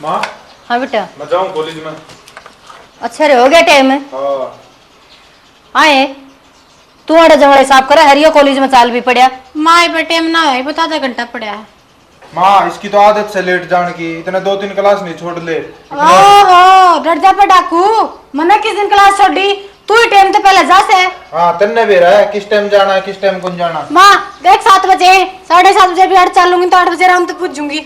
माँ। हाँ बेटा। मैं जाऊँ कॉलेज में। अच्छा रे, हो गया टाइम है। हाँ। आए तू आड़े जवड़े साफ करे, हरियो कॉलेज में चाल भी पड़ा। माँ पे टाइम ना है, बता आधा घंटा पड़ा है। माँ इसकी तो आदत से लेट जाने की, इतने 2-3 क्लास नहीं छोड़ ले। ओहो डर जा पे डाकू, मैंने किस दिन क्लास छोड़ी, तू ही टाइम तो पहले जा से। हाँ तन्ने भी रहा है किस टाइम जाना है किस टाइम कौन जाना। माँ देख 7 बजे 7:30 बजे भी हट चलूंगी तो 8 बजे आराम से पूछूंगी।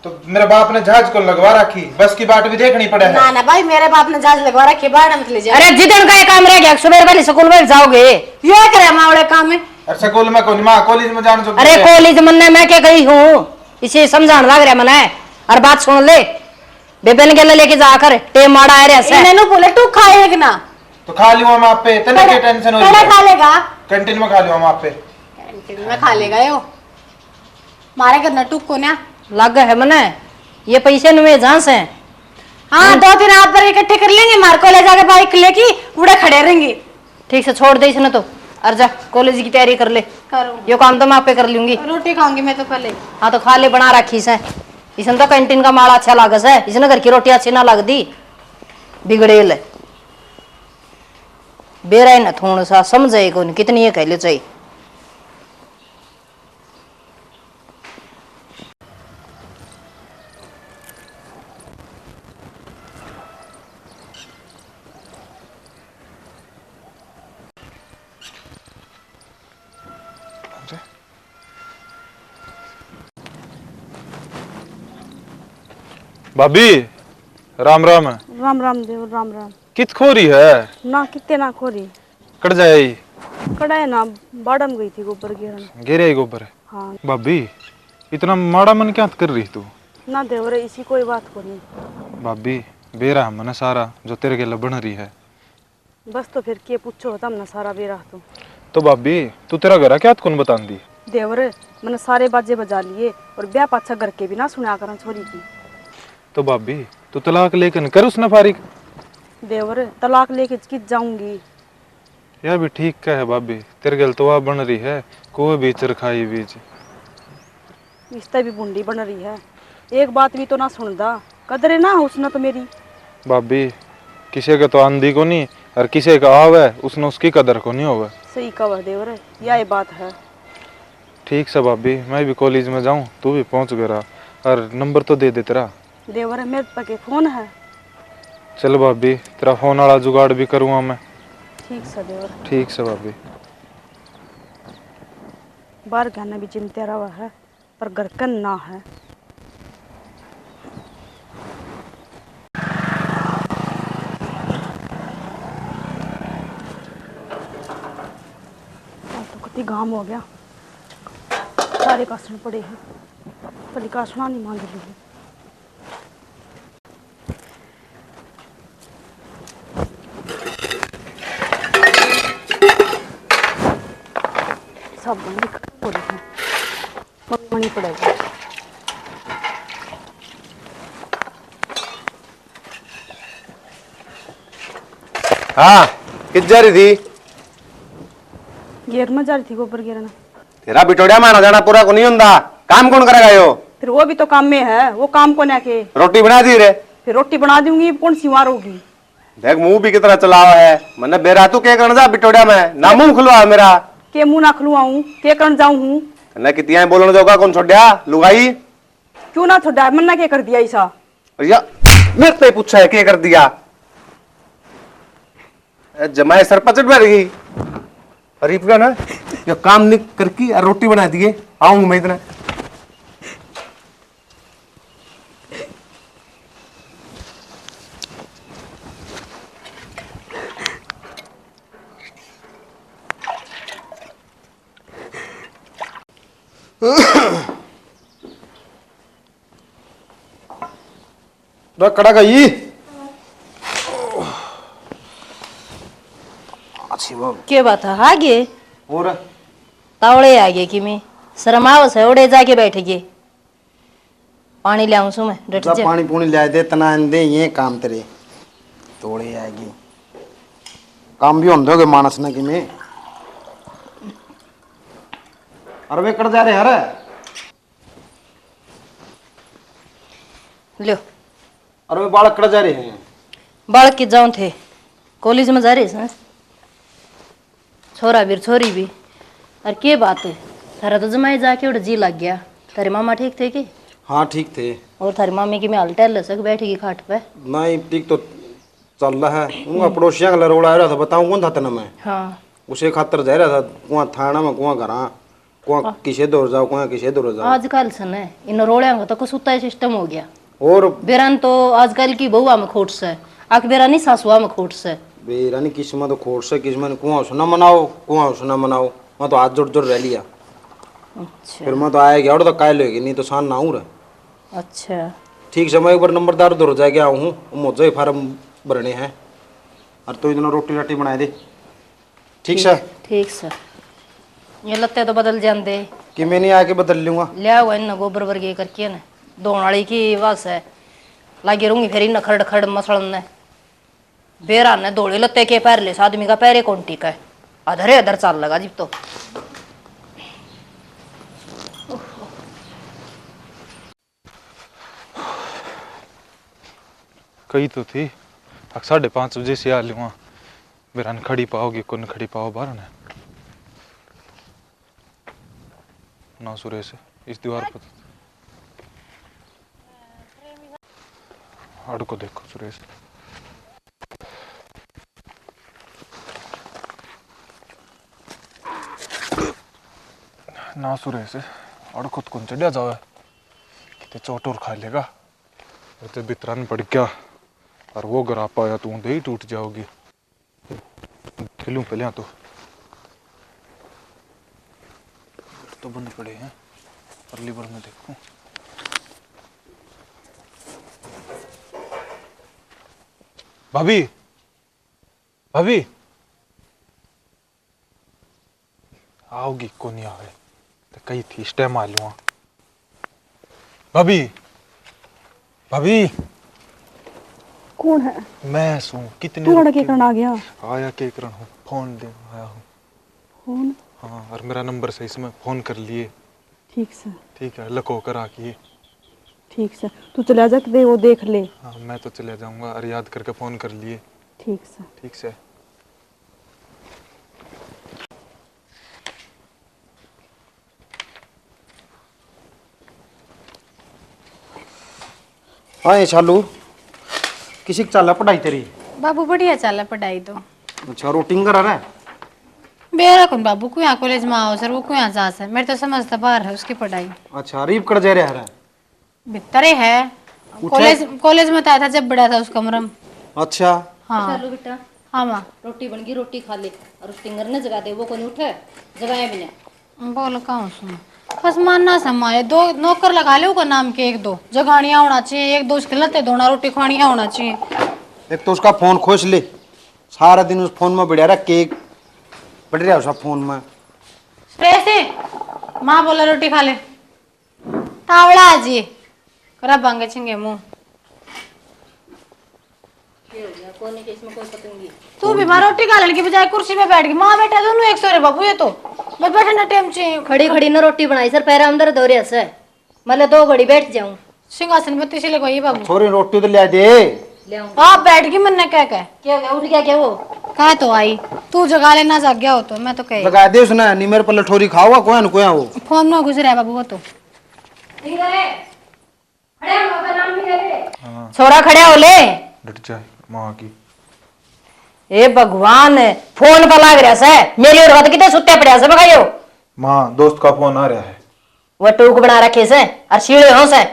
तो मेरे बाप ने जहाज को लगवा रखी, बस की बाट भी देखनी पड़े है। ना ना भाई, मेरे बाप ने जहाज लगवा रखी, बाहर मत ले जा। अरे जितन का ये काम रह गया, सुबह वाले स्कूल में जाओगे। ये करे मावड़े काम में। अरे स्कूल में कौन माँ, कॉलेज में जाने जो। अरे कॉलेज मन मैं क्या गई हूँ, इसे समझाने लग रहा मना है। और बात सुन ले, बेबे ने लेके जाकर टेम मारा है ऐसे। इन्हें बोले तू खाएगा ना तो खा लियो मैं आप पे, तन्ने की टेंशन हो रही है। खा लेगा कैंटीन में, खा लियो मैं आप पे। कैंटीन में खा लेगा यो, मारे करना टूक को ना लग है मना, ये पैसे नुए जहां से। हाँ 2-3 आप पर इकट्ठे कर लेंगे, मार को ले जाके बाइक लेके उड़े खड़े रहेंगे। ठीक से छोड़ दे इसने तो, और जा कॉलेज की तैयारी कर ले। करूँ यो काम तो मैं आप पे कर लूंगी। रोटी खाऊंगी मैं तो पहले। हाँ तो खा ले, बना रखी से। इसने तो कैंटीन का माल अच्छा लागस है, इसने घर की रोटी अच्छी ना लगती। बिगड़ेल बेरा न थोड़ा सा समझे कौन, कितनी ये कह ले चाहिए। भाभी राम राम। राम राम देव राम राम। कित खोरी है ना कितने ना खोरी कट जाए। कड़ा है ना, बाड़म गई थी गोबर गिरन। गिरे गोबर है। हाँ भाभी इतना माड़ा मन क्या कर रही तू। ना देव रे, इसी कोई बात को नहीं। भाभी बेरा मन सारा जो तेरे के लबन रही है। बस तो फिर के पूछो तम ना सारा बेरा तो भाभी तू तेरा घर क्या कौन बता दी। देवर मैंने सारे बाजे बजा लिए और ब्याह पाछा घर के भी ना सुना कर छोरी की। तो भाभी तू तलाक लेकर कर उसने फारिग। देवर तलाक लेके किस जाऊंगी। यह भी ठीक का है भाभी, तेरे गल तो बन रही है, कोई भी चरखाई बीज इस भी बूंदी बन रही है, एक बात भी तो ना सुनदा, कदरे ना उसने तो मेरी। भाभी किसी का तो आंधी को नहीं और किसी का आवे उसने उसकी कदर को नहीं होगा। सही कहा देवर, यह बात है। ठीक से भाभी, मैं भी कॉलेज में जाऊं, तू भी पहुंच गया और नंबर तो दे दे तेरा। देवर मेरे पास फोन है। चल भाभी तेरा फोन वाला जुगाड़ भी करूँगा मैं। ठीक से देवर। ठीक से भाभी। बाहर जाना भी चिंता रहा है पर घर का ना है। तो कितनी घाम हो गया, सारे कासण पड़े हैं, पहले कासणा नहीं मांग ली। सब बंदी हो रही है, मम्मी पड़ेगी। हाँ किस जा रही थी। घेर में जा रही थी गोबर गिरना। तेरा बिटोड़िया माना जाना पूरा को नहीं होता, काम कौन करेगा यो। फिर वो भी तो काम में है, वो काम को ना के। रोटी बना दी रे। फिर रोटी बना दूंगी, कौन सी मार होगी। देख मुंह भी कितना चलावा है, मैंने बेरा तू क्या करना जा बिटोड़िया में ना मुंह खुलवा मेरा। के मुंह ना खुलवाऊं, के करन जाऊं हूं। न कितिया बोलने जोगा कौन छोड़ दिया लुगाई। क्यों ना छोड़ा, मन्ना क्या कर दिया ऐसा। या मेरे से पूछा है क्या कर दिया। जमाए सर पचट में रही अरे ना ये काम नहीं करके और रोटी बना दिए आऊंगा मैं इतना। कड़ा गई क्या बात है आगे और तावड़े आगे कि मैं शर्माओ से उड़े जाके बैठेगी। पानी ले आऊं सु मैं डट जा। पानी पूनी ले दे तना दे, ये काम तेरे तोड़े आएगी। काम भी होने दोगे मानस ना कि मैं। अरे वे कर जा रहे यार। लो और वे बालक कड़ जा रहे हैं? बालक के जाऊं थे कॉलेज में जा रहे हैं छोरा भी छोरी भी। और के बात है थारा तो जमाई जाके उड़ जी लग गया। तारे मामा ठीक थे कि? हाँ ठीक थे। और थारी मामी की मैं हाल टहल सक बैठेगी खाट पे? नहीं ठीक तो चल रहा है। उनका पड़ोसिया का लरोड़ा आ रहा था, बताऊं कौन था तना मैं? हाँ उसे खातर जा रहा था कुआं थाना में, कुआं घरा, कुआं किसे दूर जाओ, कुआं किसे दूर जाओ। आजकल सन है इन रोड़िया का तो कुछ उतना सिस्टम हो गया। और बेरान तो आजकल की बहुआ में खोट से आख बेरा नहीं सासुआ में खोट से। बेरानी किस्मत तो खोट से किस्मत कुआं सुना मनाओ, कुआं सुना मनाओ। मैं तो हाथ जोड़ जोड़ रह लिया। अच्छा फिर मैं तो आया गया और तो कायल होगी, नहीं तो शान ना हूँ रे। अच्छा ठीक समय एक बार नंबरदार दूर जाके आऊँ हूँ, मुझे फार्म भरने हैं। और तो इतना रोटी राटी बना दे। ठीक सर? ठीक सर। ये लत्ते तो बदल जाते कि मैं नहीं आके बदल लूंगा। लिया हुआ इन गोबर वर्गे करके न धोने वाली की बस है लगी रहूंगी फिर इन खड़ खड़ मसलन ने बेरा ने दौड़े लत्ते के पैर ले आदमी का पैरे कौन टिका है अधरे अधर चाल लगा जिब तो। कही तो थी 5:30 से आ लूँगा। बेरान खड़ी पाओगे कौन खड़ी पाओ बाहर ने ना सुरेश इस दीवार पर हाड़ को देखो सुरेश। ना सुरेश हाड़ खुद कौन चढ़िया जाओ कि चोट और खा लेगा और तो बितरान पड़ गया और वो गिरा पाया तू दे ही टूट जाओगी। खेलूं पहले तो बंद पड़े हैं अगली बार में देखूं। भाभी भाभी आओगी को नहीं आवे तो कही थी इस टाइम आ लूँ। भाभी भाभी कौन है? मैं सू कितने तू लड़के करना आ गया? आया के करण हूँ फोन दे आया हूँ। फोन? हाँ और मेरा नंबर से इसमें फोन कर लिए। ठीक सर। ठीक है लको कर आके। ठीक सर तू चला जा दे वो देख ले। हाँ मैं तो चले जाऊंगा और याद करके फोन कर लिए। ठीक सर। ठीक से। हाँ ये चालू किसी की चाल पढ़ाई तेरी? बाबू बढ़िया चल है पढ़ाई तो। अच्छा रोटिंग करा रहा है? बेरा कौन बाबू को यहाँ कॉलेज में आओ सर, वो को यहाँ जा सर, मेरे तो समझता बाहर है उसकी पढ़ाई। अच्छा रीप कर जा रहा है? भीतर ही है कॉलेज में तो आया था जब बड़ा था उस कमरे में। अच्छा हाँ चलो बेटा हाँ माँ रोटी बन गई रोटी खा ले और उस टिंगर ने जगा दे वो कौन उठे जगाए बिना। बोलो कहाँ सुन बस मानना समाये दो नौकर लगा ले, उसका नाम के एक दो जगानिया होना चाहिए, एक दो खिलाते दोना रोटी खानिया होना चाहिए। एक तो उसका फोन खोस ले, सारा दिन उस फोन में बढ़िया रहा, केक बढ़ रहा उसका फोन में। ऐसे माँ बोला रोटी खा ले तावड़ा जी करा बांगे छिंगे मुंह। तू भी माँ रोटी खा लेने की बजाय कुर्सी पे बैठ गई। माँ बेटा दोनों एक सौ रे बाबू ये तो बस बैठे ना टाइम चाहिए। खड़ी खड़ी न रोटी बनाई सर पैर अंदर दौरे से मतलब 2 घड़ी बैठ जाऊं सिंहासन पे तीसरे को ये बाबू थोड़ी रोटी तो ले दे। ले आऊं। आप बैठ गई मन ने क्या कह क्या उठ गया क्या वो? कहा तो आई तू जगा लेना जाग गया हो तो मैं तो कही लगा दे उसने, नहीं मेरे पर लठोरी खाओगा कोया न कोया वो। फोन में घुस रहा है बाबू वो तो। छोरा खड़े हो ले। डट जाए माँ की। ए भगवान फोन पर लाग रहा से मेरी और बात कितने सुत्ते पड़े से बगायो। माँ दोस्त का फोन आ रहा है। वो टूक बना रखे से और सीढ़े हो से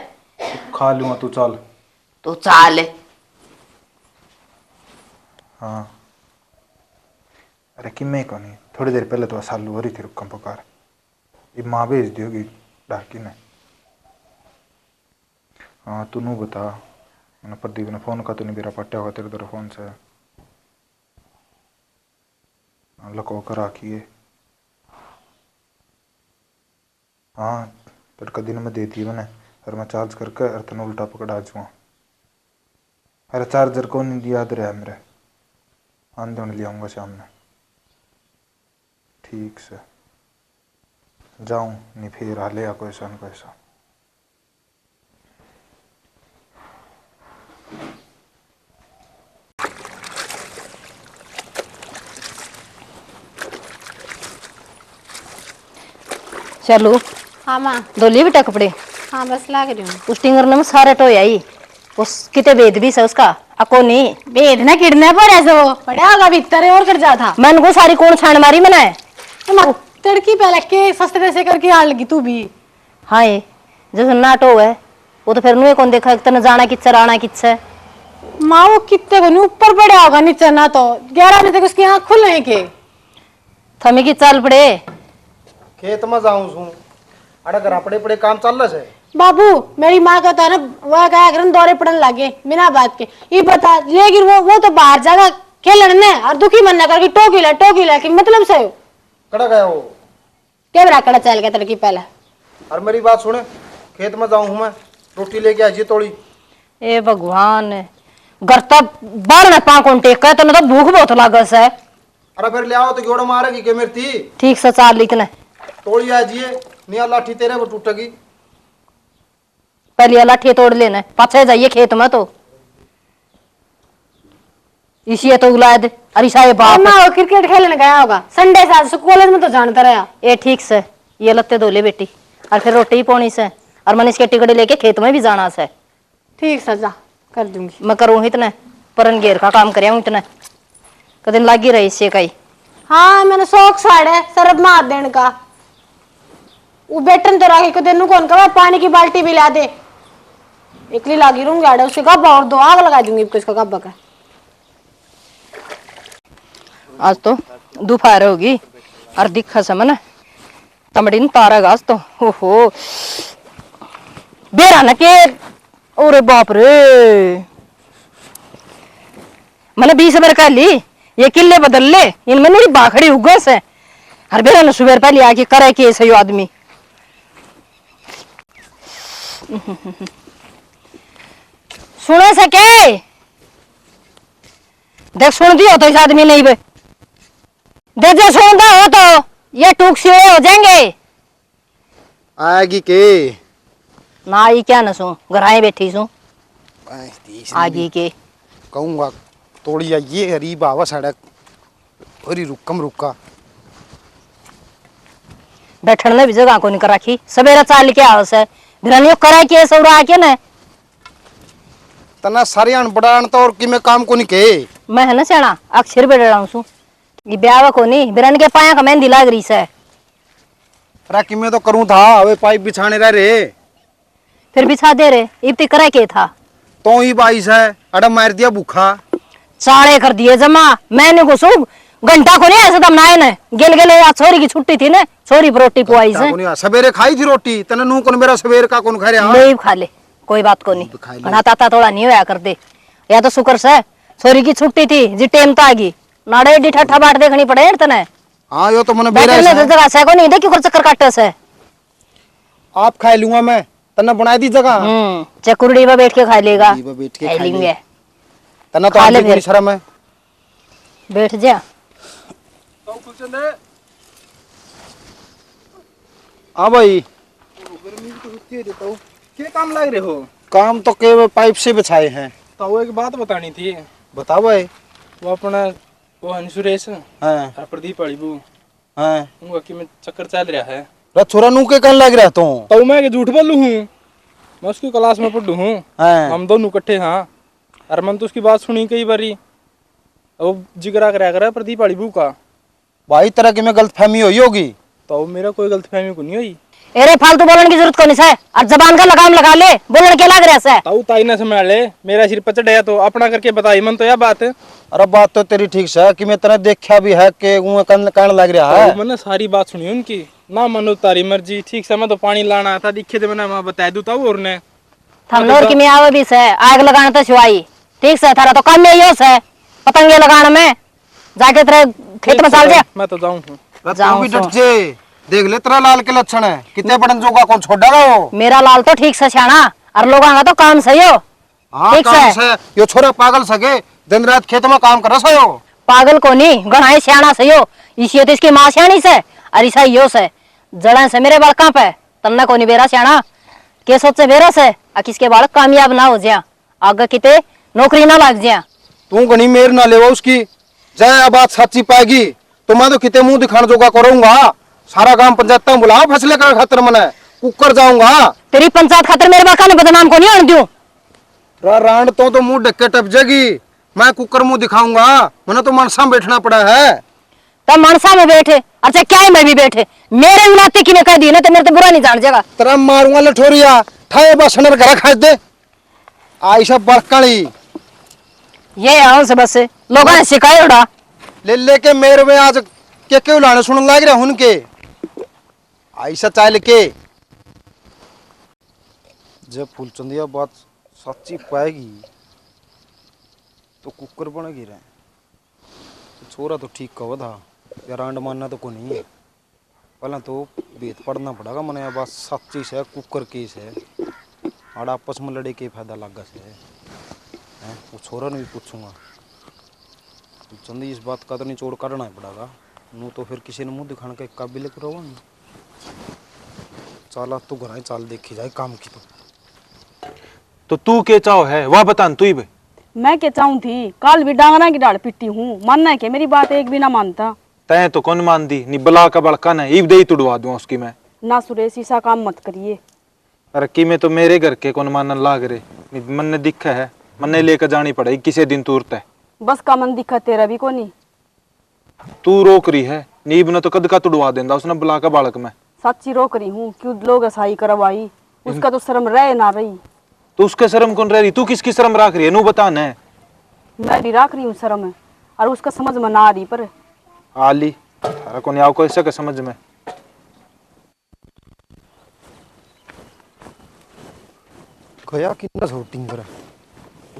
खा लूँगा तू चल। तू चाल हाँ अरे कि मैं कौन थोड़ी देर पहले तो सालू हो रही थी रुक्कम पुकार ये माँ भेज दी होगी डाकी ने। हाँ तू नू बता मैंने प्रदीप ने फोन का तो नहीं मेरा पट्टा होगा तेरे तरह फोन से लको कर आखिए। हाँ तड़का दिन में दे दी मैंने और मैं चार्ज करके और तेन उल्टा पकड़ा जुआ। अरे चार्जर को नहीं याद रहा मेरे आंदोलन ले आऊँगा शाम में। ठीक से जाऊँ नहीं फिर हाले या कोई सा न कोई सा। चलो हाँ माँ। धोली बेटा कपड़े हाँ बस लाग रही हूँ। उस टिंगर ने सारे टोय आई उस किते भेद भी से उसका अको नहीं भेद ना किडने पर ऐसे वो पड़ा होगा भीतर और कर जा था। मन को सारी कौन छान मारी मना तो माँ तड़की पहले के सस्ते से करके आ लगी तू भी। हाँ ये जैसे नाटो है वो तो फिर नुए कौन देखा तने जाना किच्छ आना किच्छ माँ वो कितने को नहीं ऊपर पड़ा होगा नीचे ना तो 11 बजे तक उसकी आँख खुल के। थमी की चाल पड़े खेत में जाऊं छू अरे घर पड़े पड़े काम चल रहा है। बाबू मेरी माँ कहता है ना वह क्या करन दौरे पड़ने लगे बिना बात के। ये बता लेकिन वो तो बाहर जाकर खेलने और दुखी मन न करके टोकी ला कि मतलब से कड़ा गया वो कैमरा कड़ा चल गया तड़की पहले। और मेरी बात सुने खेत में जाऊं हूं मैं रोटी लेके आई तोड़ी। ए भगवान घर तब बार न पा कौन टेक तो न तो भूख बहुत लागस है। अरे फिर ले आओ तो गोड़ा मारेगी के मेरी थी ठीक से चाल लिखना तोड़ी आ जिए नहीं लाठी तेरे वो टूटेगी। पहले लाठी तोड़ लेना पाछे जाइए खेत में तो इसी तो उलाद अरिशा ये बाप माँ वो क्रिकेट खेलने गया होगा संडे से कॉलेज में तो जानता रहा। ए ठीक से ये लत्ते धो ले बेटी और फिर रोटी ही पौनी से और मनीष के टिकड़े लेके खेत में भी जाना से। ठीक सजा कर दूंगी। मैं करूँ इतना परन घेर का काम कर इतना कदम लागी रही इससे कई। हाँ मैंने शौक साड़े सरब में हाथ देने का वो बेटन तो राखी को देनू कौन का पानी की बाल्टी भी ला दे इकली लागी रहूंगी आड़े उसके कब और दो आग लगा दूंगी इसका कब का। आज तो दोपहर होगी और दिखा समन तमड़ीन तारा गाज तो हो बेरा न के ओरे बाप रे मैंने 20 बार कर ली ये किले बदल ले इनमें मेरी बाखड़ी उगस है हर बेरा न सुबह पहले आके करे के सही आदमी सुने सके देख सुन दियो तो इस आदमी नहीं बे देख जो सुनता हो तो ये टूक सिरे हो जाएंगे। आएगी के ना ये क्या न सू घर आए बैठी सू आगे के कहूंगा तोड़ी आइए हरी बाबा सड़क हरी रुकम रुका बैठने में भी जगह को नहीं कर रखी सवेरा चाल के आवस है भिरानियो करा के सौरा आके न तना सारे अनपढ़ तो और कि मैं काम को नहीं के मैं है ना सेना अक्षर बैठ रहा हूँ ये ब्याह को नहीं बिरन के पाया का मेहंदी लाग रही है। अरे कि मैं तो करूं था अबे पाइप बिछाने रह रे फिर बिछा दे रे इब्ती करा के था तो ही बाईस है अरे मार दिया भूखा चाड़े कर दिए जमा मैंने को सू घंटा को नहीं ऐसा दम नाए न गेल गेले आज छोरी की छुट्टी थी ना छोरी पर रोटी पुआई से सवेरे खाई थी रोटी तने नू कौन मेरा सवेर का कौन खा रहा ले खा ले कोई बात को नहीं घना ताता थोड़ा नहीं होया कर दे या तो शुक्र से छोरी की छुट्टी थी जी टेम तो आगी नाड़े एडी ठट्ठा बाट देखनी पड़े तने। हां यो तो मने बेरा है जगह से को नहीं देखी कर चक्कर काटे से आप खा लूंगा मैं तने बना दी जगह चकुरड़ी में बैठ के खा लेगा बैठ के खा लेंगे तने तो आले की शर्म है बैठ जा तो कुलचंद हां भाई गर्मी तो होती है देता हूं क्या काम लग रहे हो? काम तो के पाइप से बिछाए हैं तो वो एक बात बतानी थी। बताओ भाई वो अपना वो सुरेश हां और प्रदीप अड़ीबू हां उनका कि में चक्कर चल रहा है रे छोरा नू के कन लग रहा तो मैं के झूठ बोलूं हूं मैं उसकी क्लास में पढ़ू हूं हां हम दोनों इकट्ठे हां और मन तो उसकी बात सुनी कई बारी वो जिगरा करा प्रदीप अड़ीबू का भाई तरह की में गलतफहमी हुई होगी तो मेरा कोई गलतफहमी को नहीं हुई अरे फालतू बोलने की जरूरत कोनी है और जबान का लगाम लगा ले बोलने के लग रहा है ताऊ ताई ना समझ ले मेरा सिर पचड़ गया तो अपना करके बताई मन तो यह बात है। अरे बात तो तेरी ठीक से कि मैं तने देखा भी है कि वो कन लग रहा है मैंने सारी बात सुनी उनकी ना मनो तारी मर्जी ठीक से मैं तो पानी लाना था दिखे थे मैंने वहां बता दूं और ने थमनोर की मियाँ भी से आग लगाना तो सिवाई ठीक से थारा तो काम में ही से पतंगे लगाने में जाके तेरे खेत में चल जा मैं तो जाऊं हूं जाऊं भी डट जे देख ले तेरा लाल के लक्षण है कितने बड़न जोगा कौन छोड़ेगा वो मेरा लाल तो ठीक से छाना और लोगों का तो काम सही हो हाँ ठीक काम से से यो छोरा पागल सके दिन रात खेत में काम कर सो पागल को नहीं गणाए सियाना सही हो इसी तो इसकी माँ सियानी से और ईसा यो से जड़ा से मेरे बाल कहाँ पे तन्ना को नहीं बेरा सियाना के सोचे बेरा से आ किसके बाल कामयाब ना हो जाए आगे किते नौकरी ना लग जाए तू गणी मेर ना लेवा उसकी जाए बात सच्ची पाएगी तो मैं तो किते मुंह दिखाने जोगा करूंगा सारा गांव पंचायत में बुलाओ फैसले कर खातर मने कुकर जाऊंगा। तेरी पंचायत खातर मेरे बाका ने बदनाम को नहीं आन दूं। रांड तो मुंह ढक्के टप जाएगी। मैं कुकर मुंह दिखाऊंगा। मैंने तो मनसा में बैठना पड़ा है। तब मनसा में बैठे, अच्छा क्या है मैं भी बैठे, मेरे उनाते की ने कह दी ना तो मेरे तो बुरा नहीं जान जाएगा। तेरा मारूंगा लठोरिया ठाए बसनर घर खास दे आयशा बड़काली ये आओ से बस लोगों ने सिखाया उड़ा ले लेके मेरे में आज के उलाने सुन लाग रहा हुन के आयशा चाल के जब फूलचंदिया बात सच्ची पाएगी तो कुकर बनेगी रे। छोरा तो ठीक कहो था या रांड मानना तो को नहीं है। पहले तो बेत पढ़ना पड़ेगा मने बात सच्ची से कुकर केस है और आपस में लड़े के फायदा लगा से है। वो छोरा ने भी पूछूंगा चंदी इस बात का तो निचोड़ करना ही पड़ेगा। नू तो फिर किसी ने मुंह दिखाने के काबिल करो चाल तो घर चाल देखी जाए काम की तो तू के चाहो है वह बता तू ही बे। मैं क्या चाहूँ थी काल भी डांगना की डाल पिट्टी हूँ मानना है कि मेरी बात एक भी ना मानता। तय तो कौन मान दी नी बला का बड़का न ईब दे ही तुड़वा दूं उसकी मैं ना सुरेश ऐसा काम मत करिए। अरे की में तो मेरे घर के कौन मानन लाग रे मन ने दिखा है मन ने लेकर जानी पड़ेगी किसी दिन तुरत है। बस का मन दिखा तेरा भी को नहीं। तू रोक रही है नीब ने तो कद का तुड़वा देंदा उसने बला का बालक में। सच्ची रोक रही हूँ क्यों लोग ऐसाई करवाई उसका तो शर्म रह ना रही। तो उसके शर्म कौन रह रही तू किसकी शर्म रख रही है नू बता न। मैं भी रख रही हूँ शर्म और उसका समझ में ना आ रही पर आली अरे कौन आओ को ऐसा समझ में गया कितना शूटिंग करे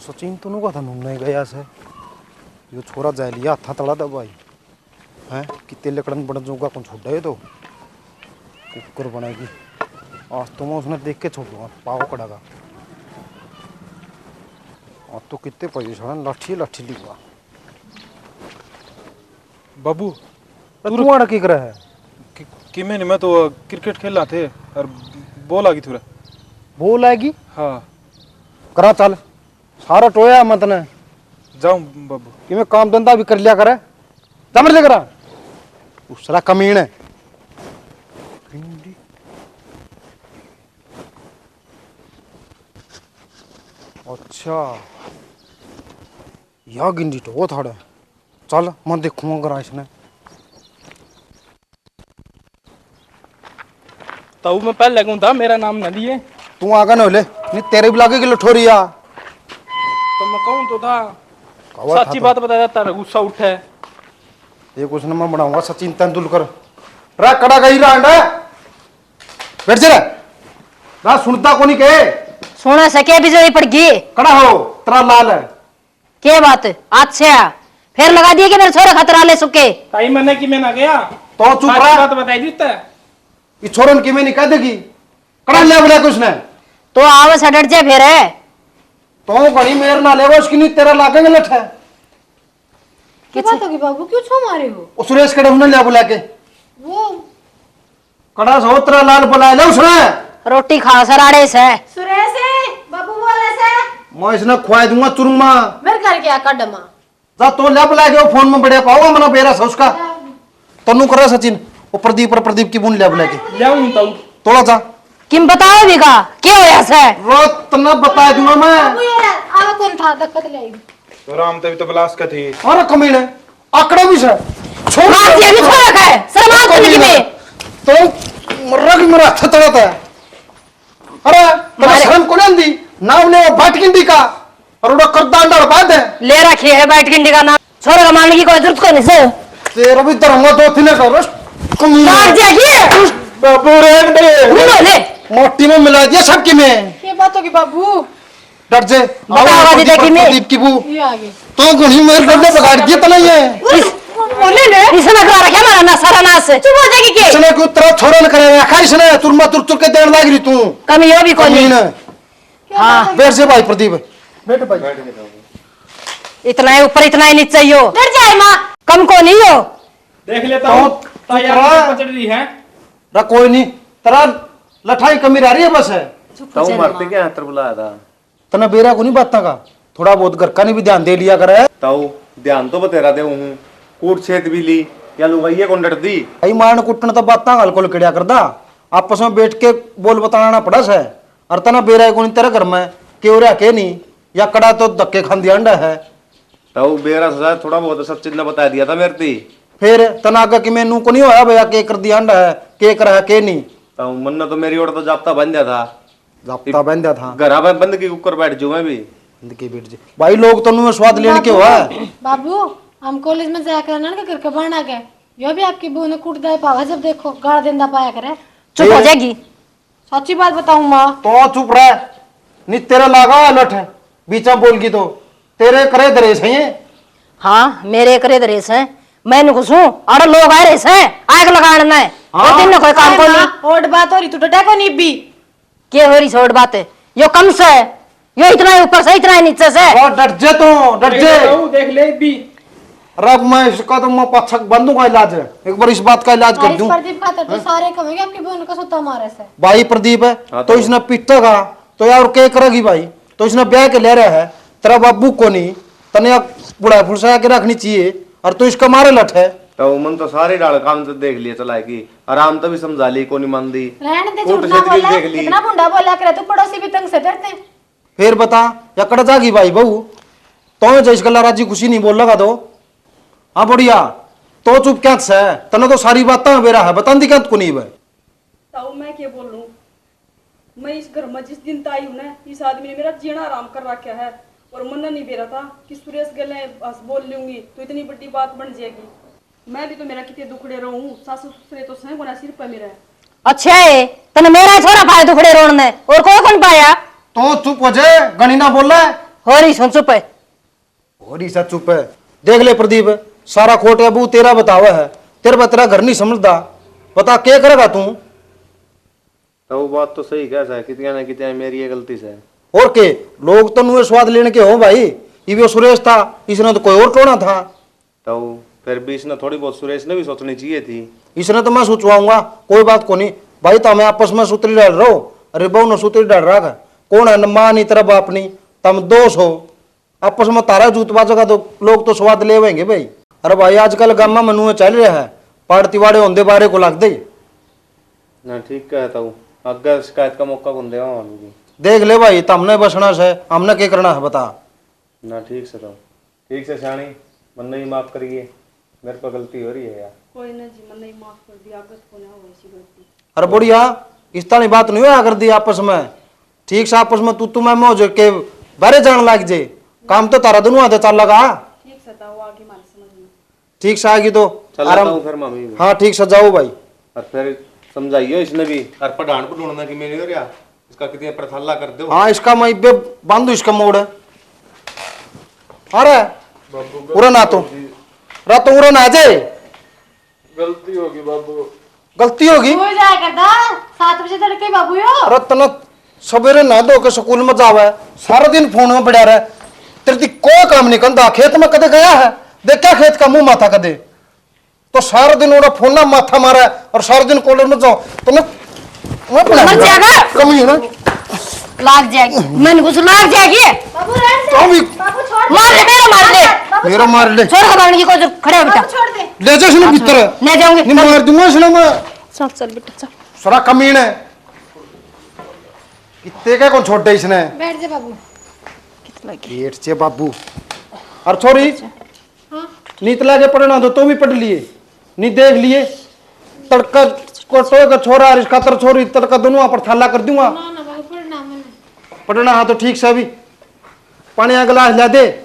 सचिन तो नुका था नहीं गया से यो छोरा जाए लिया था तड़ा दबाई हैं कितने लकड़न बन जाऊंगा कौन छोड़ दे तो कुकर बनाएगी आज तो मैं उसने देख के छोड़ दूंगा पाव कड़ागा आज तो कितने पोजीशन लाठी लाठी लिखवा बाबू तू आड़ा की करे है कि मैं तो क्रिकेट खेल रहा थे और बॉल आ गई थोड़ा बोल आएगी हाँ करा चल सारा टोया मत ने जाऊं बाबू कि मैं काम धंधा भी कर लिया करे जमर ले करा उसरा कमीन है अच्छा या गिंडी तो वो थाड़े चल मैं देखूंगा करा इसने तो मैं पहले लगूं था मेरा नाम न लिए तू आगा न ले नहीं तेरे भी लागे कि लठोरिया तो मैं कहूँ तो था कवा था सच्ची तो। बात बता जाता गुस्सा उठे। एक उसने मैं बनाऊंगा सचिन तेंदुलकर रा कड़ा गई रांड बैठ जा रा सुनता कोनी के सोना से क्या बिजली पड़ गई कड़ा हो तेरा लाल है क्या बात अच्छा फिर लगा दिए कि मेरे छोरे खतरा ले सुके ताई मैंने कि मैं ना गया तो चुप सच्ची रहा बात बताई दी ये छोरन की में नहीं कह देगी कड़ा ले बोला कुछ ने तो आवे से डट जाए फिर है तो बड़ी मेर ना लेवो उसकी नहीं तेरा लागेंगे लठ है क्या बात होगी बाबू क्यों छो मारे हो? वो सुरेश कड़े उसने ले बुला के वो कड़ा सो तेरा लाल बुला ले उसने रोटी खा सराड़े से सुरेश है बाबू बोले से मैं इसने खुआ दूंगा चुरमा मेरे घर के आका डमा जा तो ले बुला के वो फोन में बढ़िया पाओगा मना बेरा सा उसका तनु करा सचिन वो प्रदीप की बूंद ले बुला के जाऊं तो तोड़ा जा किम बताओ भी का क्या होया से रोत न बता दूंगा मैं बाबू यार आवा कौन था दक्कत ले आई तो राम तभी तो बलास का थी और कमीने आकड़ा भी से छोड़ मार दिया भी छोड़ रखा है शर्मा को नहीं में तो मर्रा की मेरा हाथ तड़ाता है अरे तेरा शर्म को नहीं दी नाम ले वो बाटकिंडी का और उड़ा करदा अंडा बात है ले रखी है बैठ के का नाम छोरे का मारने की कोई जरूरत को नहीं से तेरा भी दरंगा दो थिने का रस कमीने मार दिया ये बाबू रेड दे लो ले मोटी में मिला दिया सबकी में क्या बात होगी बाबू डर जे बताओ आदि देखी में प्रदीप की बू ये आ गई तो घणी मेरे गड्ढे बगाड़ दिए तो नहीं है बोले ले इसने करा रखा मारा ना सारा नास चुप हो जाएगी के इसने को तेरा छोरा न करे रखा इसने तुरमा तुर के देन लाग रही तू कमी हो भी कोई कमीने हाँ बैठ से भाई प्रदीप बैठ भाई इतना ही ऊपर इतना ही नीचे हो डर जाए माँ कम को नहीं हो देख लेता हूँ तो यार करा। पचड़ रही है रा कोई नहीं तेरा लठाई कमी रह रही है बस है तो मरते क्या अंतर बुलाया था तना बेरा को नहीं बात का थोड़ा बहुत घर का नहीं भी ध्यान दे लिया करे ताऊ ध्यान तो बतेरा दे हूँ कूट छेद भी ली क्या लुगाइए कौन डर दी? भाई मारन कुटन तो बात हल्को कड़िया करदा, आपस में बैठ के बोल बताना पड़ा से। और तना बेरा को तेरे घर में क्यों रहा के नहीं, या कड़ा तो धक्के खान दिया अंडा है। तो बेरा सजा थोड़ा बहुत सब चीज ने बता दिया था मेरे ती। फिर तना आगे कि मैनू को नहीं होया भैया के कर दिया अंडा है, के कर है के नहीं। तो मन ने तो मेरी ओर तो जाप्ता बन दिया था, जाप्ता बन दिया था। घर में बंद की कुकर बैठ जाऊं मैं भी। के बैठ जा भाई, लोग तो नु स्वाद लेने के हुआ है। बाबू हम कॉलेज में जाकर ना के करके बना के यो भी आपकी बहू ने कूट दे पावा, जब देखो गाड़ देंदा पाया करे। चुप हो जाएगी। सच्ची बात बताऊं माँ, तो चुप रह, नहीं तेरा लागा लठ है बीच में बोल की तो तेरे करे दरेस है ये। हाँ मेरे करे दरेस है, मैंने घुसू और लोग आए रेस हैं आग लगाना है। और दिन में कोई काम को नहीं। और बात हो रही तू तो डको नहीं भी क्या हो रही सोट बात है, यो कम से है, यो इतना है ऊपर से इतना है नीचे से। और डट जे तो डट जे। देख ले भी। रब मैं इसका तो मैं पक्षक बंदू का इलाज है, एक बार इस बात का इलाज कर दूं। प्रदीप खातर तो सारे कहेंगे आपकी बहन को सुता मारे से। भाई प्रदीप है तो इसने पीटता का तो यार क्या करेगी भाई, तो इसने ब्याह के ले रहा है, तेरा बाबू को नहीं तने बुढ़ा फुलसा के रखनी चाहिए, और तो इसका मारे लठ है। तो मन तो सारे डाल काम तो देख लिया चला की, आराम तो भी समझा ली को नहीं मान दी। रहने दे, कूट झूठ ना से बोला, देख ली। इतना मुंडा बोला करे तू पड़ोसी भी तंग से डरते। फिर बता या कड़ जागी भाई बहू, तो जैस गला राजी खुशी नहीं बोल लगा तो। हाँ बढ़िया, तो चुप क्या से तने तो सारी बात बेरा है, बता दी क्या को नहीं है। ताऊ मैं क्या बोलूं, मैं इस घर में जिस दिन ताई हूं ना, इस आदमी ने मेरा जीना आराम कर रखा है। और मन नहीं बेरा था कि सुरेश गले बस बोल लूंगी तो इतनी बड़ी बात बन जाएगी। मैं भी तो मेरा कितने दुखड़े रहूं, सासू ससुरे तो सही गुना सिर पर मेरा है। अच्छा है तने मेरा छोरा पाया दुखड़े रोन ने, और कोई कौन पाया। तो चुप हो जाए, गणी ना बोल रहा है। हो रही सुन चुप है। हो रही सा चुप है। देख ले प्रदीप, सारा खोट अबू तेरा बतावा है, तेरे बा तेरा घर नहीं समझदा, बता क्या करेगा तू। तो वो बात तो सही कैसा है, कितने ना कितने मेरी ये गलती से है। और के लोग तो नुए स्वाद लेने के हो भाई, ये सुरेश था, इसने तो कोई और टोना था। तो फिर भी इसने थोड़ी बहुत सुरेश ने भी सोचनी चाहिए थी। इसने तो मैं सोचवाऊंगा, कोई बात को नहीं भाई, तो हमें आपस में सूत्री डाल रहो। अरे बहु न सूत्री डाल रहा है, कौन है न माँ नहीं तेरा बाप नहीं, तम दोष हो आपस में, तारा जूत बाजोगा तो लोग तो स्वाद ले वेंगे भाई। अरे भाई आजकल गामा में नुए चल रहा है, पाड़ती वाड़े होंदे बारे को लग दे ना। ठीक कहता हूँ, अगर शिकायत का मौका कौन देगा मालूम। देख ले भाई, तमने बसना से हमने क्या करना है बता। ना ठीक से तो ठीक से शानी मन नहीं माफ करिए, मेरे पर गलती हो रही है यार। कोई ना जी, मन नहीं माफ कर दिया, आगत को ना हो ऐसी गलती। अरे बढ़िया, इस तरह बात नहीं हुआ कर दी आपस में, ठीक से आपस में तू मैं मौज के बारे जान लग जे, काम तो तारा दोनों आते चल लगा। ठीक से ताऊ आगे हमारे समझ में। ठीक से आगे तो चल आराम। आता हूँ फिर मम्मी भी। हाँ ठीक से जाओ भाई। और फिर समझाइयो इसने भी, और पढ़ान को ढूंढना कि मैंने हो रहा इसका कितने प्रथाला कर दो। हाँ इसका मैं इब्बे बांधू इसका मोड़। अरे उरा ना तो रात उरा ना जाए, गलती होगी बाबू। गलती होगी। हो जाए करदा 7 बजे तड़के बाबू यो। अरे तना सवेरे ना धो के स्कूल में जावे, सारा दिन फोन में पड़ा रहे, तेरे कोई काम नहीं करता। खेत में कदे गया है, देखा खेत का मुंह माथा कदे, तो सारा दिन ओरा फोन ना माथा मारा और सारा दिन कॉलेज में जाओ तो मैं मर जाएगा। कमी है ना, लाग जाएगी, मैंने कुछ लाग जाएगी। बाबू रहने तो भी दे, बाबू छोड़ दे। मार ले मेरा, मार ले मेरा मार ले, छोड़ के मारने की कोई खड़े हो बेटा। बाबू छोड़ दे। ले जा इसने भीतर, ले जाऊंगी। नहीं मार दूंगा इसने मैं। चल चल बेटा चल। सारा कमीन है, कितने का कौन छोटे इसने। बैठ जा बाबू। पेट से बाबू। और छोरी नीत लागे पढ़ना तो भी पढ़ लिए, नहीं देख लिए तड़का को टोए का छोरा और इसका तर छोरी तड़का दोनों पर थाला कर दूंगा। ना ना बाबू पढ़ना मैंने। पढ़ना हाँ तो ठीक से, अभी पानी का गिलास ला दे,